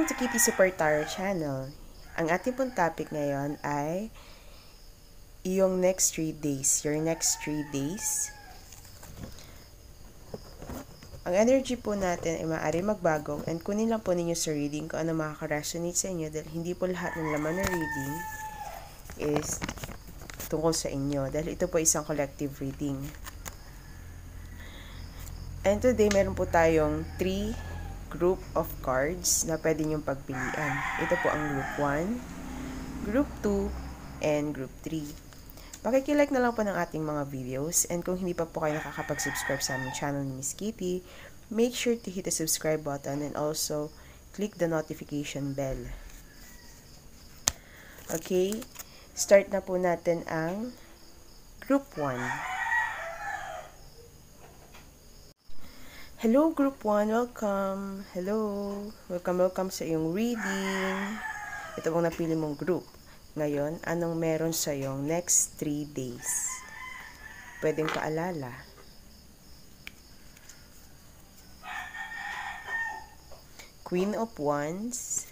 Welcome to Kitty Super Tarot Channel. Ang ating pong topic ngayon ay iyong next 3 days. Your next 3 days. Ang energy po natin ay maaari magbago and kunin lang po ninyo sa reading kung ano makaka-resonate sa inyo dahil hindi po lahat ng laman ng reading is tungkol sa inyo dahil ito po isang collective reading. And today meron po tayong 3 group of cards na pwede niyong pagpilian. Ito po ang group 1, group 2, and group 3. Pakikilike na lang po ng ating mga videos and kung hindi pa po kayo nakakapag-subscribe sa aming channel ni Miss Kitty, make sure to hit the subscribe button and also click the notification bell. Okay, start na po natin ang group 1. Hello group 1, welcome. Hello. Welcome sa iyong reading. Ito pong napili mong group. Ngayon, anong meron sa iyong next 3 days? Pwedeng paalala. Queen of Wands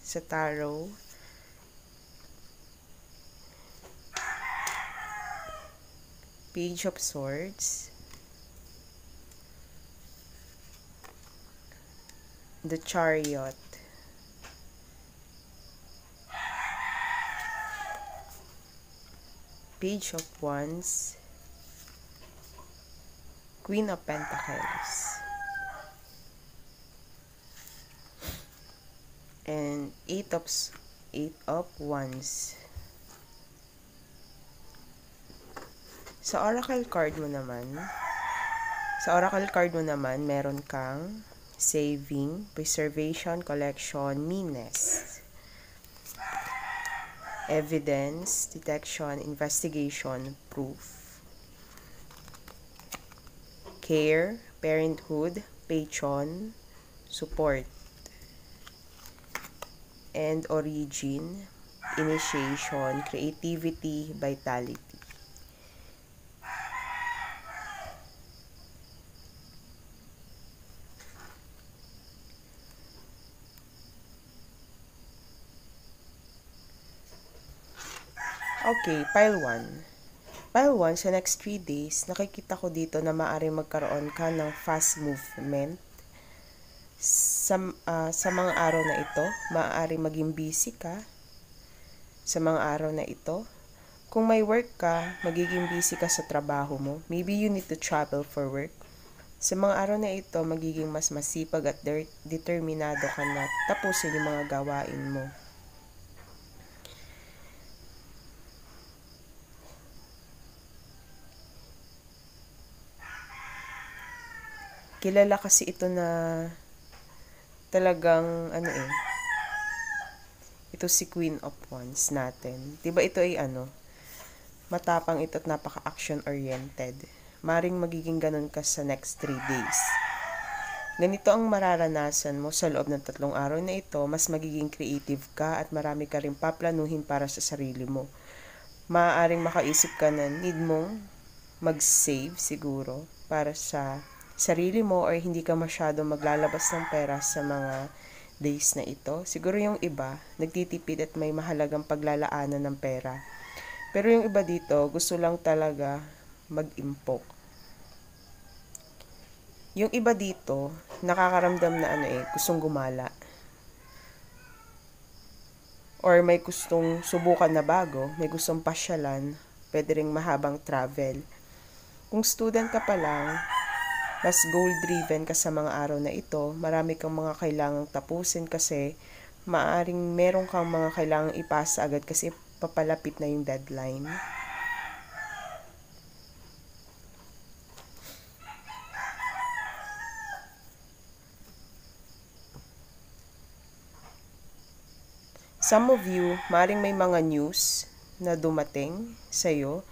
sa tarot. Page of Swords. The Chariot. Page of Wands. Queen of Pentacles. And Eight of Wands. Sa oracle card mo naman, meron kang saving, preservation, collection, meanness, evidence, detection, investigation, proof, care, parenthood, patron, support, and origin, initiation, creativity, vitality. Okay, pile 1. Pile 1, sa next 3 days, nakikita ko dito na maaari magkaroon ka ng fast movement. Sa mga araw na ito, maaari maging busy ka. Sa mga araw na ito, kung may work ka, magiging busy ka sa trabaho mo. Maybe you need to travel for work. Sa mga araw na ito, magiging mas masipag at determinado ka na tapusin yung mga gawain mo. Kilala kasi ito na talagang ito si Queen of Wands natin. Diba ito ay matapang ito at napaka-action oriented. Maring magiging ganun ka sa next 3 days. Ganito ang mararanasan mo sa loob ng 3 araw na ito, mas magiging creative ka at marami ka rin paplanuhin para sa sarili mo. Maaaring makaisip ka na need mong mag-save siguro para sa sarili mo or hindi ka masyado maglalabas ng pera sa mga days na ito. Siguro yung iba, nagtitipid at may mahalagang paglalaanan ng pera. Pero yung iba dito, gusto lang talaga mag-impok. Yung iba dito, nakakaramdam na gustong gumala. Or may gustong subukan na bago, may gustong pasyalan, pwede ring mahabang travel. Kung student ka pa lang, mas goal-driven ka sa mga araw na ito, marami kang mga kailangang tapusin kasi maaring meron kang mga kailangang ipasa agad kasi papalapit na yung deadline. Some of you, maaring may mga news na dumating sa'yo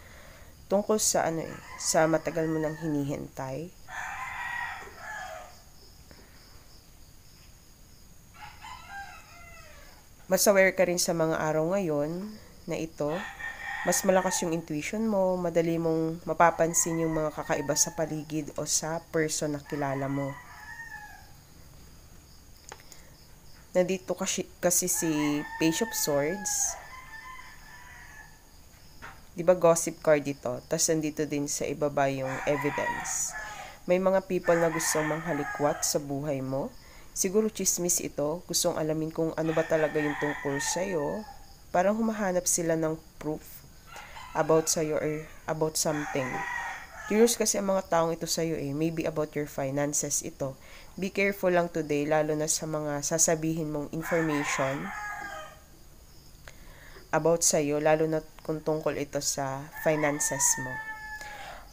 tungkol sa sa matagal mo nang hinihintay. Mas aware ka rin sa mga araw ngayon na ito. Mas malakas yung intuition mo, madali mong mapapansin yung mga kakaiba sa paligid o sa person na kilala mo. Nandito kasi si Page of Swords. Diba gossip card ito? Tapos nandito din sa ibaba yung evidence. May mga people na gustong manghalikwat sa buhay mo. Siguro chismis ito. Gustong alamin kung ano ba talaga yung tungkol sa'yo. Parang humahanap sila ng proof about sa'yo or about something. Curious kasi ang mga taong ito sa'yo maybe about your finances ito. Be careful lang today, lalo na sa mga sasabihin mong information about sa'yo, lalo na kung tungkol ito sa finances mo.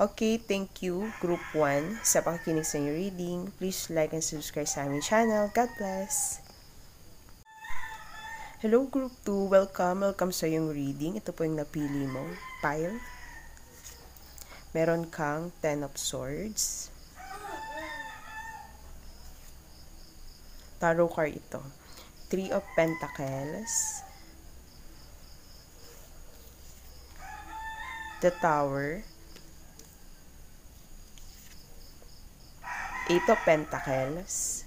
Okay, thank you, Group 1, sa pakikinig sa inyong reading. Please like and subscribe sa aming channel. God bless! Hello, Group 2. Welcome sa iyong reading. Ito po yung napili mo pile. Meron kang 10 of Swords. Tarot card ito. 3 of Pentacles. The Tower. 8 of Pentacles.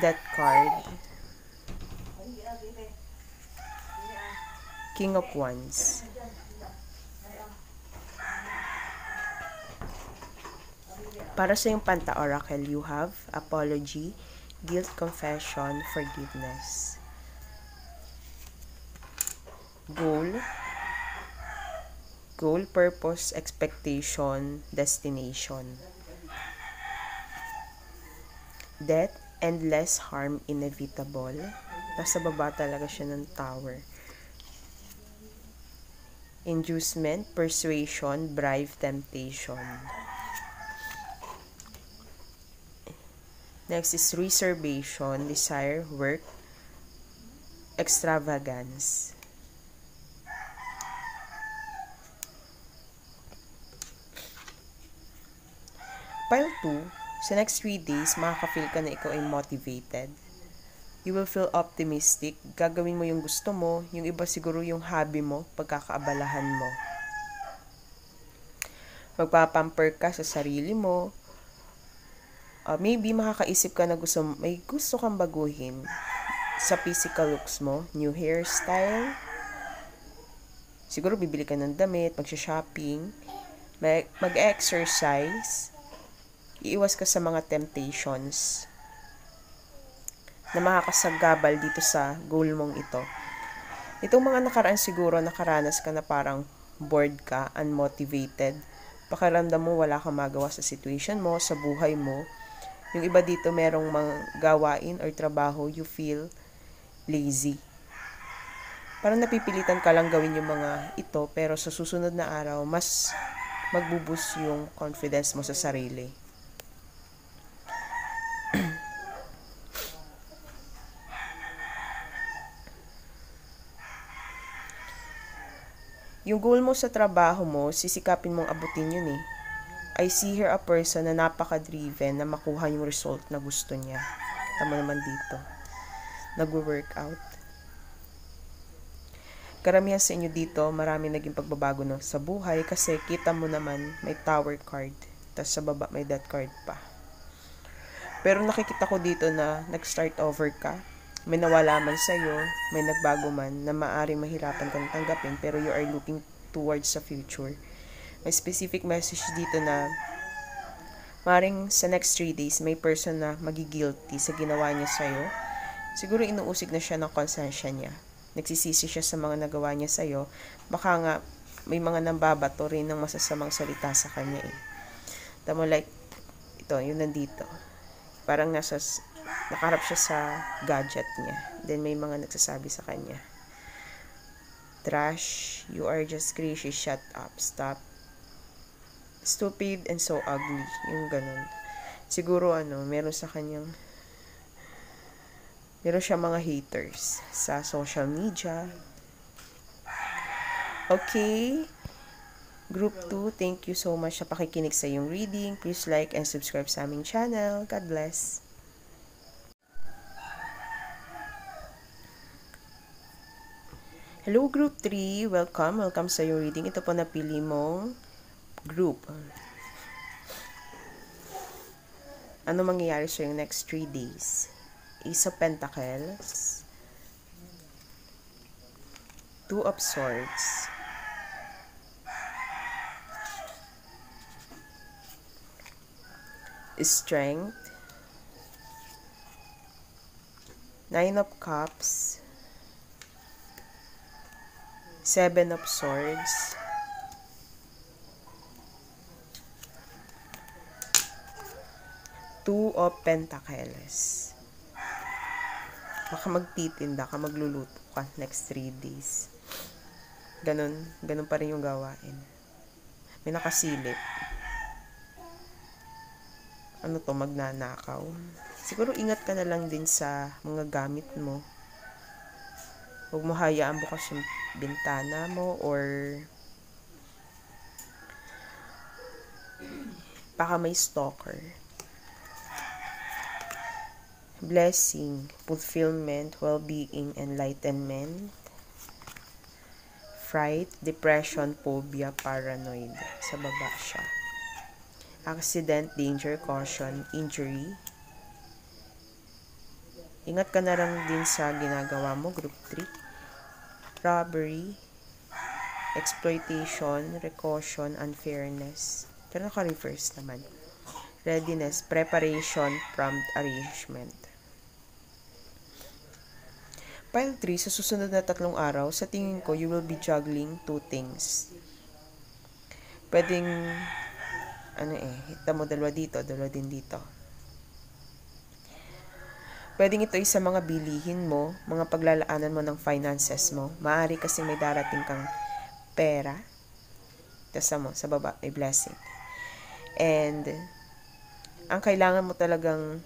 That card. King of Wands. Para sa yung Panta Oracle, you have apology, guilt, confession, forgiveness. Goal, purpose, expectation, destination. Death, endless harm, inevitable. Nasa baba talaga siya ng Tower. Inducement, persuasion, bribe, temptation. Next is reservation, desire, work, extravagance. Pile 2, sa next 3 days, makaka-feel ka na ikaw ay motivated. You will feel optimistic. Gagawin mo yung gusto mo. Yung iba siguro yung hobby mo, pagkakaabalahan mo. Magpapamper ka sa sarili mo. Maybe makakaisip ka na may gusto kang baguhin sa physical looks mo. New hairstyle. Siguro bibili ka ng damit, magsha-shopping, mag-exercise. Iiwas ka sa mga temptations na makakasagabal dito sa goal mong ito. Itong mga nakaraan siguro, nakaranas ka na parang bored ka, unmotivated. Pakiramdam mo wala kang magawa sa situation mo, sa buhay mo. Yung iba dito merong mga gawain or trabaho, you feel lazy. Parang napipilitan ka lang gawin yung mga ito, pero sa susunod na araw, mas magbuboost yung confidence mo sa sarili. Yung goal mo sa trabaho mo, sisikapin mong abutin yun I see here a person na napaka-driven na makuha yung result na gusto niya. Tama naman dito. Nag-workout. Karamihan sa inyo dito, marami naging pagbabago sa buhay kasi kita mo naman may Tower card. Tapos sa baba may Death card pa. Pero nakikita ko dito na nag-start over ka. May nawala man sa'yo, may nagbago man na maaaring mahirapan kang tanggapin pero you are looking towards the future. May specific message dito na maaaring sa next 3 days may person na magigilty sa ginawa niya sa'yo. Siguro inuusig na siya ng konsensya niya. Nagsisisi siya sa mga nagawa niya sa'yo. Baka nga may mga nambabato rin ng masasamang salita sa kanya Tamo like, ito, yun nandito. Parang nakaharap siya sa gadget niya. Then may mga nagsasabi sa kanya, trash, you are just crazy, shut up, stop, stupid and so ugly. Yung ganun. Siguro meron siyang mga haters sa social media. Okay. Group 2, thank you so much sa pakikinig sa iyong reading. Please like and subscribe sa aming channel. God bless. Hello, Group 3. Welcome sa iyong reading. Ito po napili mong group. Ano mangyayari sa yung next 3 days? Ace of Pentacles, Two of Swords, Strength, Nine of Cups, Seven of Swords, Two of Pentacles. Baka magtitinda ka, magluluto ka next 3 days. Ganun pa rin yung gawain. May nakasilip. Ano to, magnanakaw. Siguro ingat ka na lang din sa mga gamit mo. Huwag mo hayaan bukas yung bintana mo or baka may stalker. Blessing, fulfillment, well-being, enlightenment, fright, depression, phobia, paranoid. Sa baba siya. Accident, danger, caution, injury. Ingat ka na lang din sa ginagawa mo, group 3. Robbery, exploitation, recaution, unfairness. Pero naka-reverse naman. Readiness, preparation, prompt arrangement. Pile 3, sa susunod na 3 araw, sa tingin ko, you will be juggling 2 things. Pwedeng, hita mo 2 dito, 2 din dito. Pwedeng ito sa mga bilihin mo, mga paglalaanan mo ng finances mo. Maaari kasi may darating kang pera. Tapos mo, sa baba, may blessing. And, ang kailangan mo talagang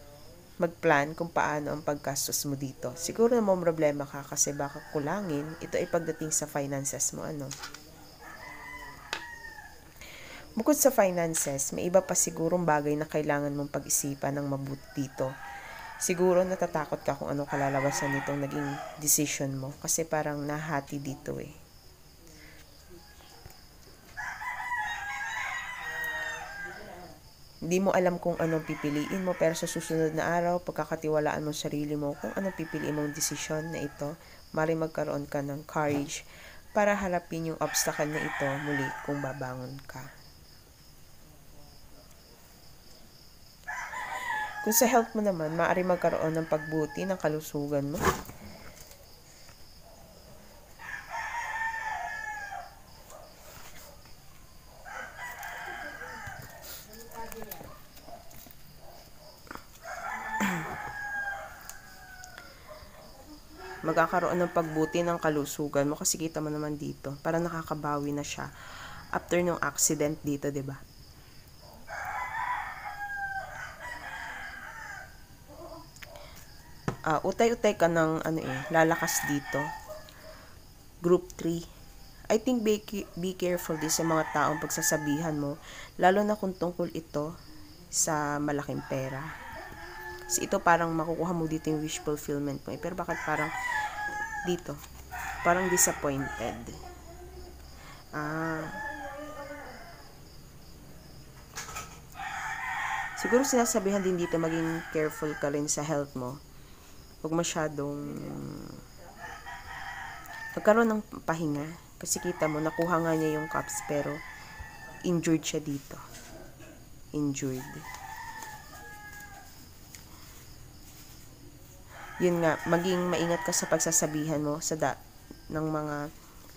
mag-plan kung paano ang paggastos mo dito. Siguro na may problema ka kasi baka kulangin. Ito ay pagdating sa finances mo, Bukod sa finances, may iba pa sigurong bagay na kailangan mong pag-isipan ng mabuti dito. Siguro natatakot ka kung anong kalalabasan nitong naging decision mo kasi parang nahati dito Hindi mo alam kung anong pipiliin mo, pero sa susunod na araw, pagkakatiwalaan mo sarili mo kung anong pipiliin mong desisyon na ito, maaaring magkaroon ka ng courage para harapin yung obstacle na ito muli kung babangon ka. Kung sa health mo naman, maaaring magkaroon ng pagbuti ng kalusugan mo. Magkakaroon ng pagbuti ng kalusugan mo kasi kita mo naman dito, para nakakabawi na siya after nung accident dito, 'di ba? Utay-utay ka ng lalakas dito. Group 3. I think be careful din sa mga taong pagsasabihan mo, lalo na kung tungkol ito sa malaking pera. Kasi ito parang makukuha mo dito yung wish fulfillment mo. Pero bakit parang dito? Parang disappointed. Siguro sinasabihan din dito maging careful ka rin sa health mo. Huwag masyadong magkaroon ng pahinga. Kasi kita mo, nakuha nga niya yung cups pero injured siya dito. Injured. Yun nga, maging maingat ka sa pagsasabihan mo ng mga,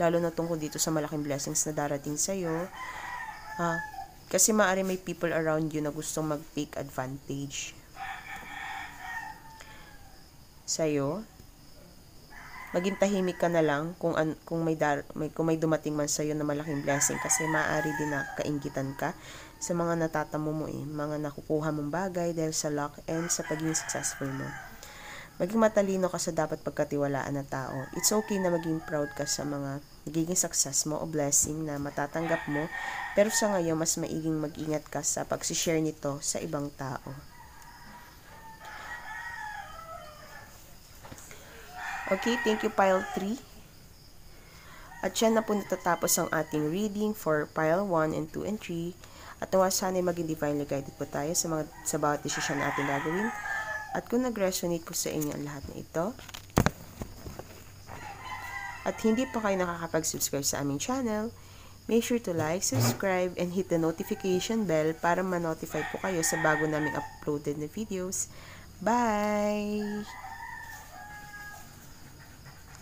lalo na tungkol dito sa malaking blessings na darating sa'yo. Kasi maaari may people around you na gustong mag-take advantage sa'yo. Maging tahimik ka na lang kung may dumating man sa'yo na malaking blessing kasi maaari din na kainggitan ka sa mga natatamo mo mga nakukuha mong bagay dahil sa luck and sa pagiging successful mo. Maging matalino ka sa dapat pagkatiwalaan na tao. It's okay na maging proud ka sa mga nagiging success mo o blessing na matatanggap mo, pero sa ngayon mas maiging mag-ingat ka sa pag-share nito sa ibang tao. Okay, thank you Pile 3. At yan na po natatapos ang ating reading for Pile 1 and 2 and 3. At nawa sana maging divinely guided po tayo sa bawat desisyon na ating gagawin. At kung nag-resonate po sa inyo ang lahat na ito, at hindi pa kayo nakakapag-subscribe sa aming channel, make sure to like, subscribe, and hit the notification bell para ma-notify po kayo sa bago naming uploaded na videos. Bye!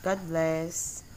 God bless!